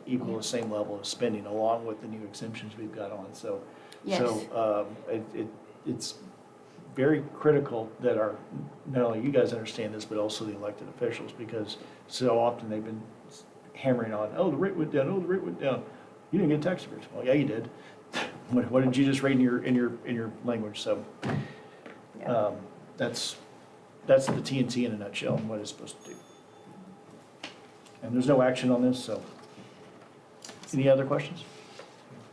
Speaker 4: equal the same level of spending, along with the new exemptions we've got on. So,
Speaker 3: Yes.
Speaker 4: it's very critical that not only you guys understand this, but also the elected officials, because so often they've been hammering on, oh, the rate went down, oh, the rate went down. You didn't get tax increase. Well, yeah, you did. What did you just read in your language? So, that's the TNT in a nutshell and what it's supposed to do. And there's no action on this, so. Any other questions?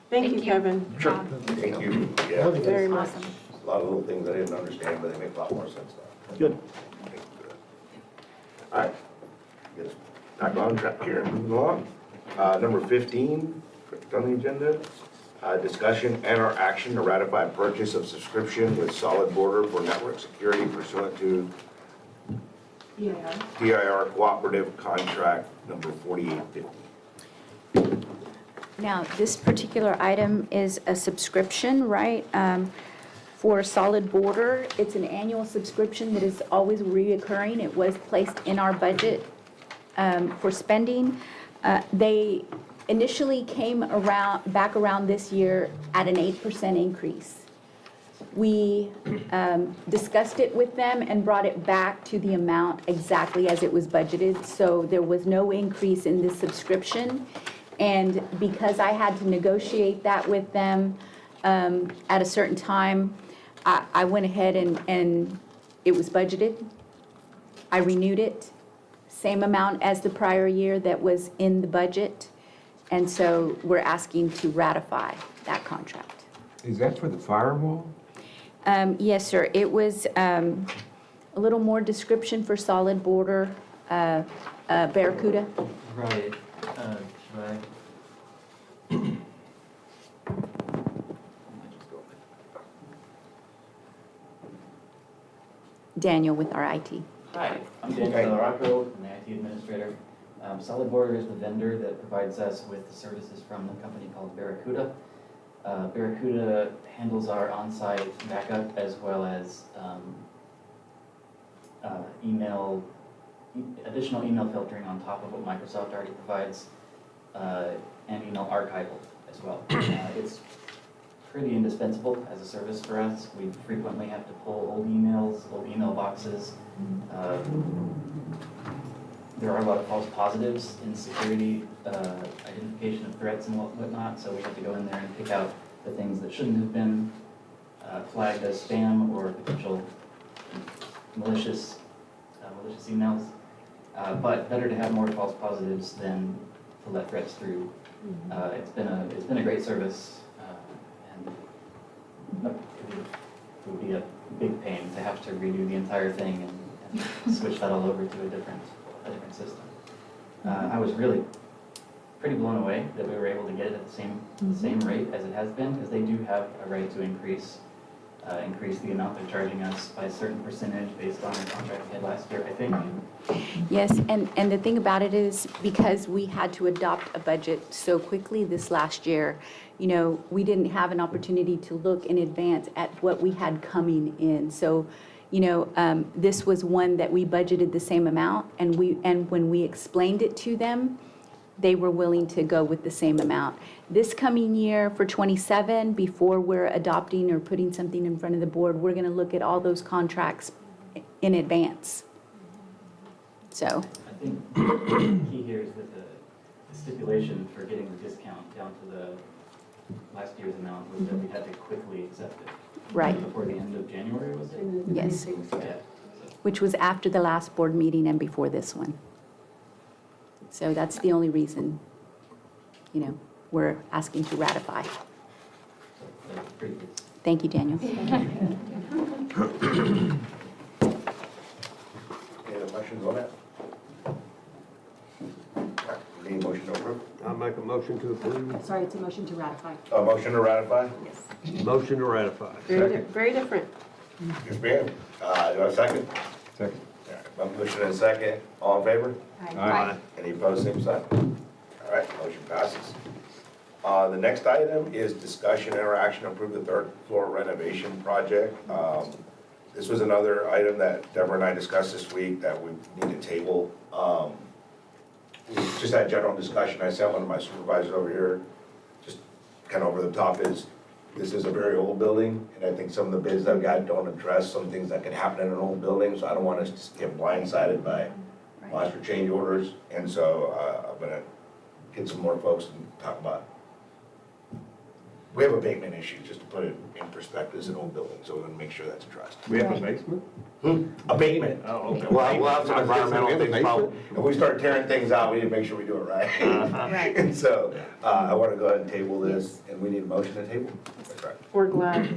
Speaker 8: Thank you, Kevin.
Speaker 4: Sure.
Speaker 1: Thank you. Yeah,
Speaker 8: Very much.
Speaker 3: Awesome.
Speaker 1: a lot of little things I didn't understand, but they make a lot more sense now.
Speaker 4: Good.
Speaker 1: All right. Yes. Back on track here, moving along. Number 15 on the agenda, discussion and/or action to ratify purchase of subscription with Solid Border for network security pursuant to DIR Cooperative Contract number 4850.
Speaker 3: Now, this particular item is a subscription, right? For Solid Border, it's an annual subscription that is always reoccurring. It was placed in our budget for spending. They initially came back around this year at an 8% increase. We discussed it with them and brought it back to the amount exactly as it was budgeted. So there was no increase in this subscription. And because I had to negotiate that with them at a certain time, I went ahead and it was budgeted. I renewed it, same amount as the prior year that was in the budget. And so we're asking to ratify that contract.
Speaker 12: Is that for the firewall?
Speaker 3: Yes, sir. It was a little more description for Solid Border, Barracuda.
Speaker 9: Right, right.
Speaker 3: Daniel with our IT.
Speaker 13: Hi, I'm Daniel Rocco, I'm the IT administrator. Solid Border is the vendor that provides us with the services from a company called Barracuda. Barracuda handles our on-site backup as well as additional email filtering on top of what Microsoft already provides, and email archival as well. It's pretty indispensable as a service for us. We frequently have to pull old emails, old email boxes. There are a lot of false positives in security, identification of threats and whatnot, so we have to go in there and pick out the things that shouldn't have been flagged as spam or potential malicious emails. But better to have more false positives than to let threats through. It's been a great service, and it would be a big pain to have to redo the entire thing and switch that all over to a different system. I was really pretty blown away that we were able to get it at the same rate as it has been, because they do have a right to increase the amount they're charging us by a certain percentage based on the contract we had last year, I think.
Speaker 3: Yes, and the thing about it is, because we had to adopt a budget so quickly this last year, you know, we didn't have an opportunity to look in advance at what we had coming in. So, you know, this was one that we budgeted the same amount, and when we explained it to them, they were willing to go with the same amount. This coming year for 27, before we're adopting or putting something in front of the board, we're gonna look at all those contracts in advance. So,
Speaker 13: I think the key here is that the stipulation for getting the discount down to the last year's amount was that we had to quickly accept it.
Speaker 3: right,
Speaker 13: Before the end of January, was it?
Speaker 3: yes,
Speaker 13: Yeah.
Speaker 3: which was after the last board meeting and before this one. So that's the only reason, you know, we're asking to ratify.
Speaker 13: So that's pretty good.
Speaker 3: Thank you, Daniel.
Speaker 1: Any other questions on that? Any motion to approve?
Speaker 7: I'll make a motion to approve.
Speaker 10: Sorry, it's a motion to ratify.
Speaker 1: A motion to ratify?
Speaker 10: Yes.
Speaker 7: Motion to ratify.
Speaker 8: Very different.
Speaker 1: Yes, ma'am. Do I have a second?
Speaker 12: Second.
Speaker 1: All right, motion and a second. All in favor?
Speaker 7: Aye.
Speaker 1: Any opposed, same sign? All right, motion passes. The next item is discussion, interaction, approve the third floor renovation project. This was another item that Deborah and I discussed this week that we need to table. We just had general discussion. I sent one of my supervisors over here, just kind of over the top is, this is a very old building, and I think some of the bids I've got don't address some things that can happen in an old building, so I don't want us to get blindsided by monster change orders. And so I'm gonna get some more folks and talk about, we have abatement issues, just to put it in perspective, it's an old building, so we're gonna make sure that's addressed.
Speaker 12: We have a basement?
Speaker 1: Abatement.
Speaker 12: Oh, okay.
Speaker 1: We'll have some environmental
Speaker 12: In the
Speaker 1: things, probably.
Speaker 12: basement?
Speaker 1: If we start tearing things out, we need to make sure we do it right.
Speaker 10: Right.
Speaker 1: And so, I wanna go ahead and table this, and we need a motion to table. That's right.
Speaker 8: We're glad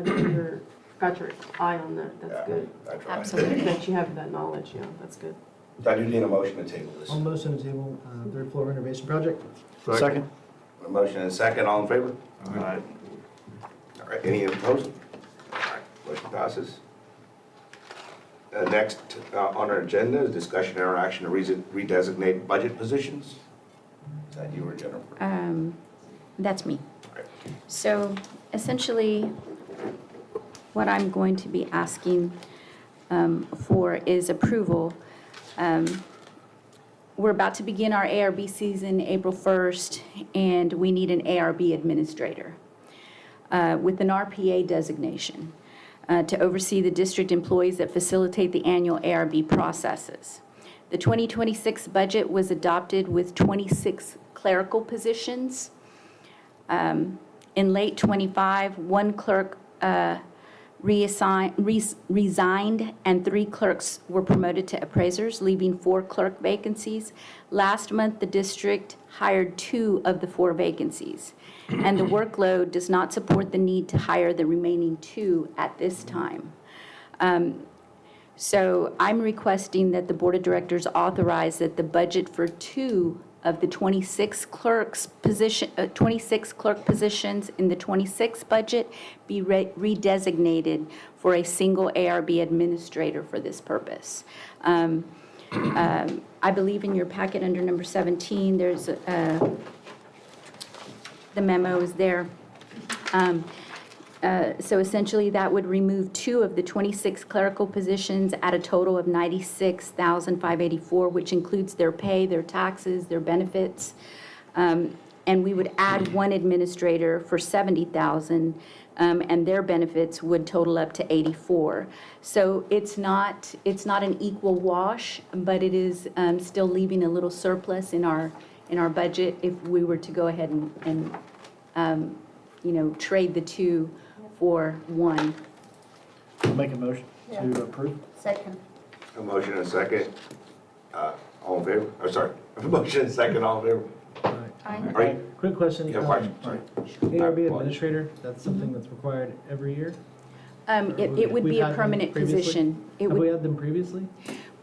Speaker 8: that you're, got your eye on that.
Speaker 1: Yeah,
Speaker 8: That's good.
Speaker 1: I tried.
Speaker 3: Absolutely.
Speaker 8: That you have that knowledge, yeah, that's good.
Speaker 1: So I do need a motion to table this.
Speaker 9: I'll motion to table, third floor renovation project.
Speaker 4: Second.
Speaker 1: A motion and a second, all in favor?
Speaker 12: Aye.
Speaker 1: All right, any opposed? All right, motion passes. Next on our agenda is discussion, interaction, to redesignate budget positions. Is that you or Jennifer?
Speaker 3: That's me.
Speaker 1: Right.
Speaker 3: So essentially, what I'm going to be asking for is approval. We're about to begin our ARB season April 1st, and we need an ARB administrator with an RPA designation to oversee the district employees that facilitate the annual ARB processes. The 2026 budget was adopted with 26 clerical positions. In late '25, one clerk resigned, and 3 clerks were promoted to appraisers, leaving 4 clerk vacancies. Last month, the district hired 2 of the 4 vacancies, and the workload does not support the need to hire the remaining 2 at this time. So I'm requesting that the Board of Directors authorize that the budget for 2 of the 26 clerk positions in the 26 budget be redesignated for a single ARB administrator for this purpose. I believe in your packet under number 17, there's, the memo is there. So essentially, that would remove 2 of the 26 clerical positions at a total of $96,584, which includes their pay, their taxes, their benefits. And we would add 1 administrator for $70,000, and their benefits would total up to $84,000. So it's not an equal wash, but it is still leaving a little surplus in our budget if we were to go ahead and trade the 2 for 1.
Speaker 4: I'll make a motion to approve.
Speaker 11: Second.
Speaker 1: A motion and a second. All in favor? Oh, sorry. A motion and a second, all in favor? Are you,
Speaker 9: Quick question.
Speaker 1: you have a question? Sorry.
Speaker 9: ARB administrator, that's something that's required every year?
Speaker 3: It would
Speaker 9: We've
Speaker 3: be a
Speaker 9: had them
Speaker 3: permanent
Speaker 9: previously?
Speaker 3: position. It
Speaker 9: Have
Speaker 3: would
Speaker 9: we had them previously?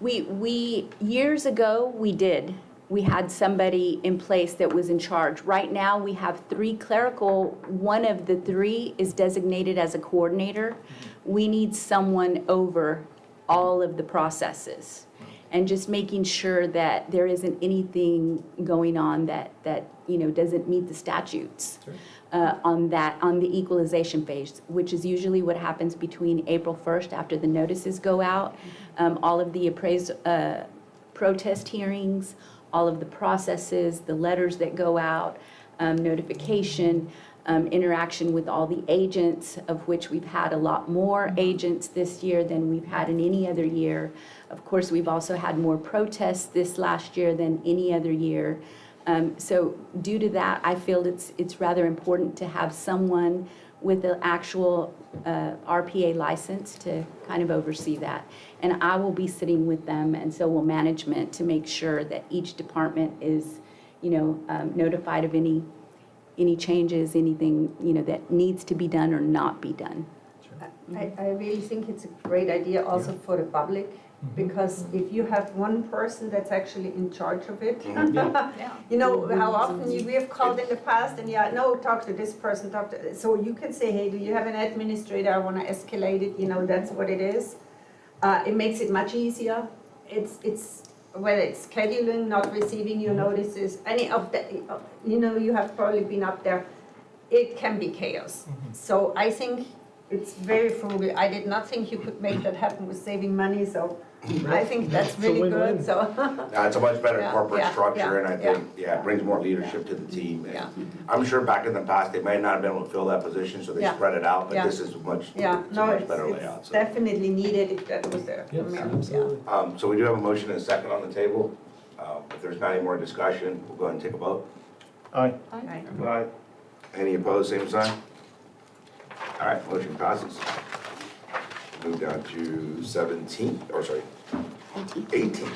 Speaker 3: We, years ago, we did. We had somebody in place that was in charge. Right now, we have 3 clerical. 1 of the 3 is designated as a coordinator. We need someone over all of the processes and just making sure that there isn't anything going on that doesn't meet the statutes. On the equalization phase, which is usually what happens between April 1st after the notices go out. All of the protest hearings, all of the processes, the letters that go out, notification, interaction with all the agents, of which we've had a lot more agents this year than we've had in any other year. Of course, we've also had more protests this last year than any other year. So due to that, I feel it's rather important to have someone with an actual RPA license to kind of oversee that. And I will be sitting with them, and so will management, to make sure that each department is, notified of any changes, anything, that needs to be done or not be done.
Speaker 11: I really think it's a great idea also for the public, because if you have one person that's actually in charge of it, how often we have called in the past and talk to this person, so you can say, hey, do you have an administrator? I want to escalate it, that's what it is. It makes it much easier. It's whether it's scheduling, not receiving your notices, any of the, you have probably been up there, it can be chaos. So I think it's very frugal. I did not think you could make that happen with saving money, so I think that's really
Speaker 9: win-win.
Speaker 11: good, so.
Speaker 1: It's a much better
Speaker 11: Yeah,
Speaker 1: corporate
Speaker 11: yeah,
Speaker 1: structure, and I
Speaker 11: yeah,
Speaker 1: think, it brings more leadership to the team. And
Speaker 11: Yeah.
Speaker 1: I'm sure back in the past, they may not have been able to fill that position, so they
Speaker 11: Yeah.
Speaker 1: spread it out, but
Speaker 11: Yeah.
Speaker 1: this is it's
Speaker 11: Yeah,
Speaker 1: a
Speaker 11: no,
Speaker 1: much better layout.
Speaker 11: it's
Speaker 1: So.
Speaker 11: definitely needed if that was there.
Speaker 9: Yes, absolutely.
Speaker 1: So we do have a motion and a second on the table. If there's not any more discussion, we'll go ahead and take a vote.
Speaker 4: Aye.
Speaker 11: Right.
Speaker 1: Any opposed, same sign? All right, motion passes. Move down to 17, 18.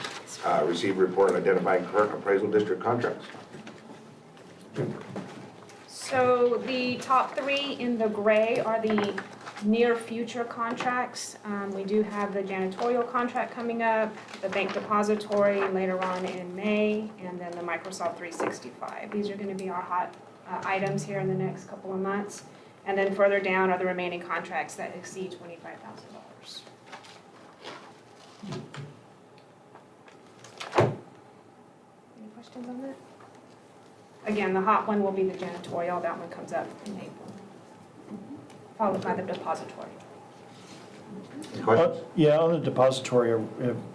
Speaker 1: Receive report on identifying current appraisal district contracts.
Speaker 6: So the top 3 in the gray are the near future contracts. We do have the janitorial contract coming up, the bank depository later on in May, and then the Microsoft 365. These are going to be our hot items here in the next couple of months. And then further down are the remaining contracts that exceed $25,000. Any questions on that? Again, the hot one will be the janitorial. That one comes up in April, followed by the depository.
Speaker 1: Any questions?
Speaker 4: Yeah, on the depository,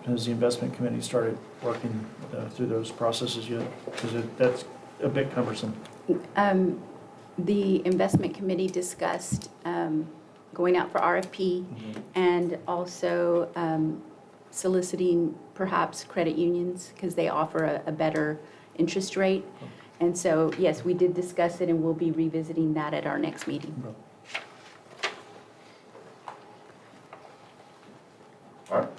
Speaker 4: has the investment committee started working through those processes yet? Because that's a bit cumbersome.
Speaker 3: The investment committee discussed going out for RFP and also soliciting perhaps credit unions because they offer a better interest rate. And so, yes, we did discuss it, and we'll be revisiting that at our next meeting.
Speaker 1: All right.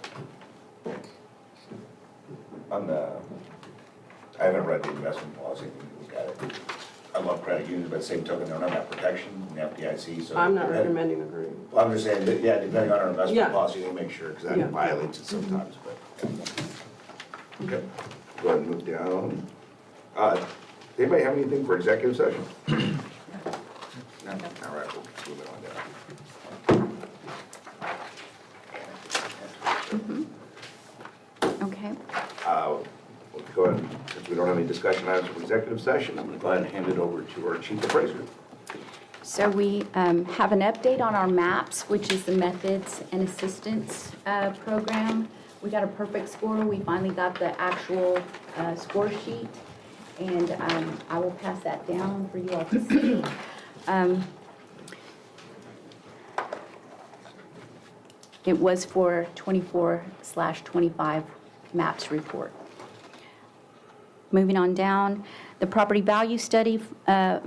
Speaker 1: I haven't read the investment policy. Look at it. I love credit unions, but same token, they don't have that protection in the FDIC, so.
Speaker 8: I'm not recommending agreeing.
Speaker 1: Well, I'm just saying, that, depending on our investment
Speaker 8: Yeah.
Speaker 1: policy, we make sure, because that
Speaker 8: Yeah.
Speaker 1: violates it sometimes, but. Okay, go ahead and move down. Does anybody have anything for executive session? No? All right, we'll move it on down.
Speaker 3: Okay.
Speaker 1: go ahead, since we don't have any discussion items from executive session, I'm going to go ahead and hand it over to our chief appraiser.
Speaker 3: So we have an update on our MAPS, which is the Methods and Assistance Program. We got a perfect score. We finally got the actual score sheet, and I will pass that down for you all to see. It was for 24/25 MAPS report. Moving on down, the property value study,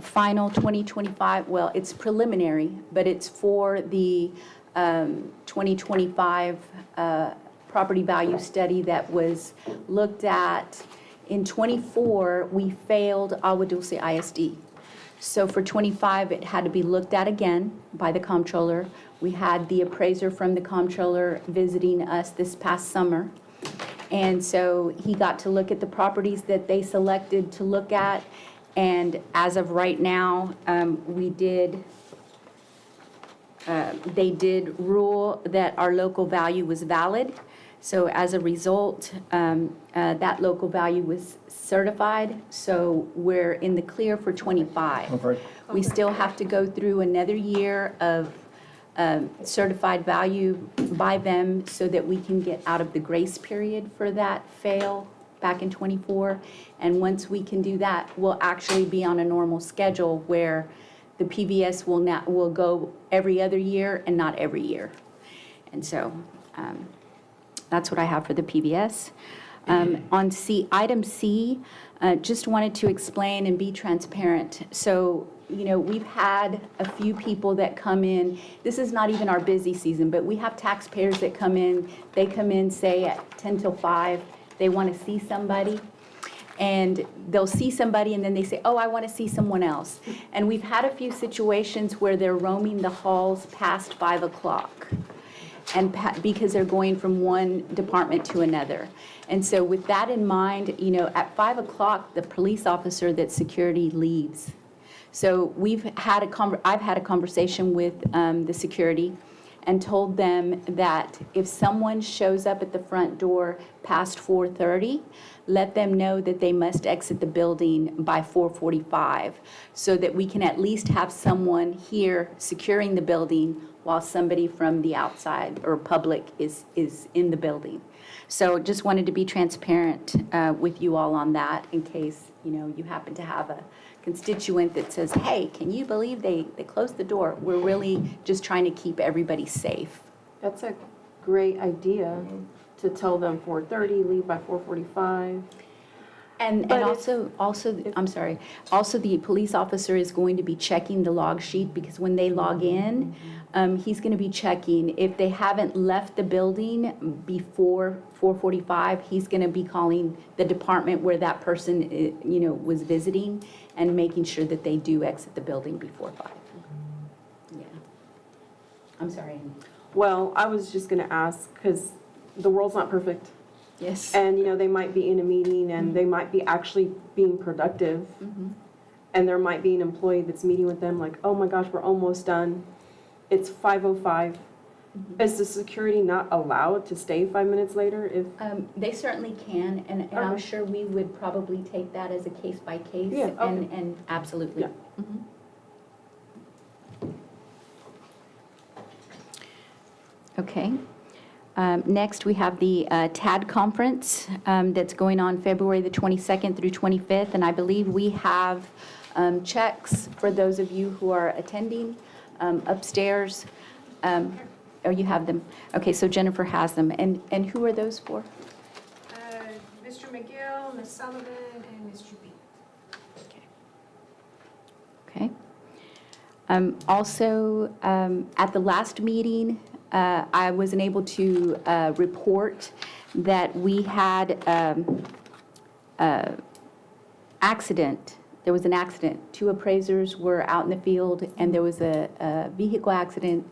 Speaker 3: final 2025, well, it's preliminary, but it's for the 2025 property value study that was looked at. In '24, we failed Agua Dulce ISD. So for '25, it had to be looked at again by the comptroller. We had the appraiser from the comptroller visiting us this past summer. And so he got to look at the properties that they selected to look at. And as of right now, they did rule that our local value was valid. So as a result, that local value was certified. So we're in the clear for '25.
Speaker 4: Okay.
Speaker 3: We still have to go through another year of certified value by them so that we can get out of the grace period for that fail back in '24. And once we can do that, we'll actually be on a normal schedule where the PVS will go every other year and not every year. And so that's what I have for the PVS. On item C, just wanted to explain and be transparent. So, we've had a few people that come in. This is not even our busy season, but we have taxpayers that come in. They come in, say, at 10 till 5. They want to see somebody. And they'll see somebody, and then they say, oh, I want to see someone else. And we've had a few situations where they're roaming the halls past 5 o'clock. And because they're going from one department to another. And so with that in mind, at 5 o'clock, the police officer that's security leaves. So I've had a conversation with the security and told them that if someone shows up at the front door past 4:30, let them know that they must exit the building by 4:45 so that we can at least have someone here securing the building while somebody from the outside or public is in the building. So just wanted to be transparent with you all on that in case, you happen to have a constituent that says, hey, can you believe they closed the door? We're really just trying to keep everybody safe.
Speaker 8: That's a great idea to tell them 4:30, leave by 4:45.
Speaker 3: And
Speaker 8: But
Speaker 3: also, I'm sorry, also the police officer is going to be checking the log sheet because when they log in, he's going to be checking. If they haven't left the building before 4:45, he's going to be calling the department where that person, was visiting and making sure that they do exit the building before 5. Yeah. I'm sorry, Amy.
Speaker 8: Well, I was just going to ask, because the world's not perfect.
Speaker 3: Yes.
Speaker 8: And, they might be in a meeting and they might be actually being productive. And there might be an employee that's meeting with them like, oh my gosh, we're almost done. It's 5:05. Is the security not allowed to stay 5 minutes later if?
Speaker 3: They certainly can, and I'm
Speaker 8: Okay.
Speaker 3: sure we would probably take that as a case by case.
Speaker 8: Yeah, okay.
Speaker 3: And absolutely.
Speaker 8: Yeah.
Speaker 3: Mhm. Okay. Next, we have the TAD conference that's going on February the 22nd through 25th, and I believe we have checks for those of you who are attending upstairs. Oh, you have them. Okay, so Jennifer has them. And who are those for?
Speaker 6: Mr. McGill, Ms. Sullivan, and Mr. B.
Speaker 3: Okay. Also, at the last meeting, I wasn't able to report that we had accident. There was an accident. 2 appraisers were out in the field, and there was a vehicle accident.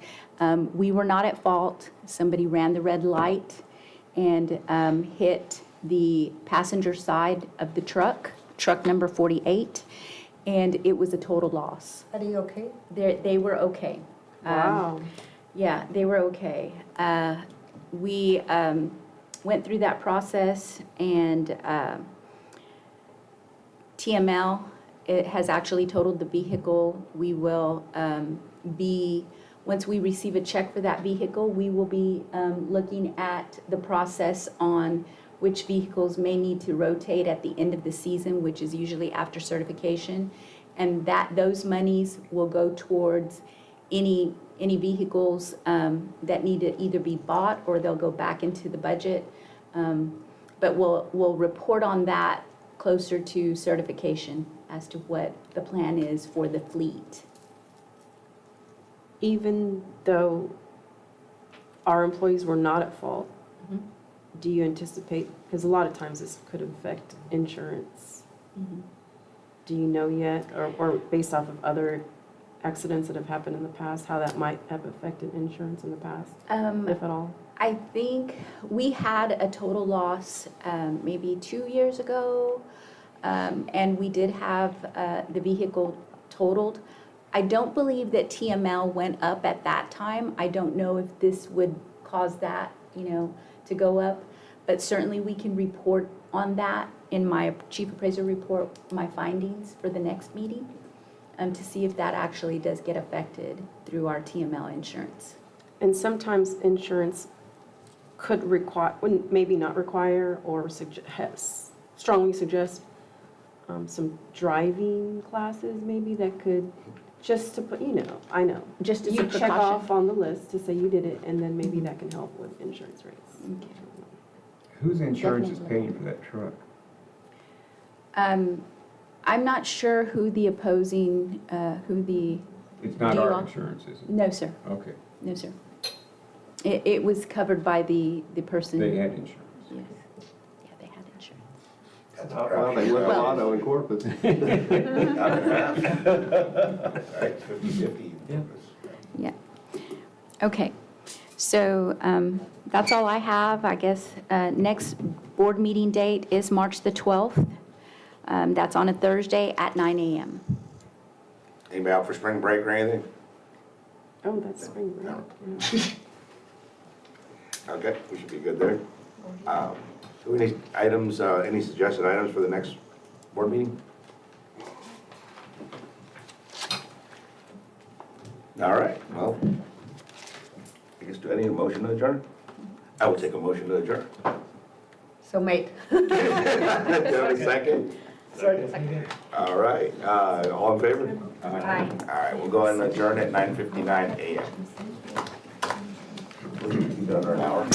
Speaker 3: We were not at fault. Somebody ran the red light and hit the passenger side of the truck number 48, and it was a total loss.
Speaker 11: Are you okay?
Speaker 3: They were okay.
Speaker 8: Wow.
Speaker 3: Yeah, they were okay. We went through that process, and TML, it has actually totaled the vehicle. We will once we receive a check for that vehicle, we will be looking at the process on which vehicles may need to rotate at the end of the season, which is usually after certification. And those monies will go towards any vehicles that need to either be bought or they'll go back into the budget. But we'll report on that closer to certification as to what the plan is for the fleet.
Speaker 8: Even though our employees were not at fault,
Speaker 3: Mhm.
Speaker 8: do you anticipate, because a lot of times this could affect insurance.
Speaker 3: Mhm.
Speaker 8: Do you know yet, or based off of other accidents that have happened in the past, how that might have affected insurance in the past, if at all?
Speaker 3: I think we had a total loss maybe 2 years ago, and we did have the vehicle totaled. I don't believe that TML went up at that time. I don't know if this would cause that, to go up, but certainly we can report on that in my chief appraiser report, my findings for the next meeting, to see if that actually does get affected through our TML insurance.
Speaker 8: And sometimes insurance could require, maybe not require, or strongly suggest some driving classes maybe that could, just to put, I know.
Speaker 3: Just as a
Speaker 8: You check
Speaker 3: precaution.
Speaker 8: off on the list to say you did it, and then maybe that can help with insurance rates.
Speaker 12: Whose insurance is paying for that truck?
Speaker 3: I'm not sure who the opposing,
Speaker 12: It's not
Speaker 3: Do you
Speaker 12: our
Speaker 3: all-
Speaker 12: insurance, is it?
Speaker 3: no, sir,
Speaker 12: Okay,
Speaker 3: no, sir. It was covered by the person.
Speaker 12: they had insurance.
Speaker 3: Yes. Yeah, they had insurance.
Speaker 1: That's
Speaker 7: Well, they win a
Speaker 3: Well-
Speaker 7: lotto in Corpus.
Speaker 1: Right, 50/50.
Speaker 3: Yeah. Okay. So that's all I have. I guess next board meeting date is March the 12th. That's on a Thursday at 9 a.m.
Speaker 1: Anybody out for spring break or anything?
Speaker 8: Oh, that's spring break.
Speaker 1: No.
Speaker 8: Yeah.
Speaker 1: Okay, we should be good there. Do we need items, any suggested items for the next board meeting? All right, well, I guess, do I need a motion to adjourn? I will take a motion to adjourn.
Speaker 11: So mate.
Speaker 1: Do I have a second?
Speaker 11: Second.
Speaker 1: All right, all in favor?
Speaker 11: Aye.
Speaker 1: All right, we'll go and adjourn at 9:59 a.m. We'll be done in an hour.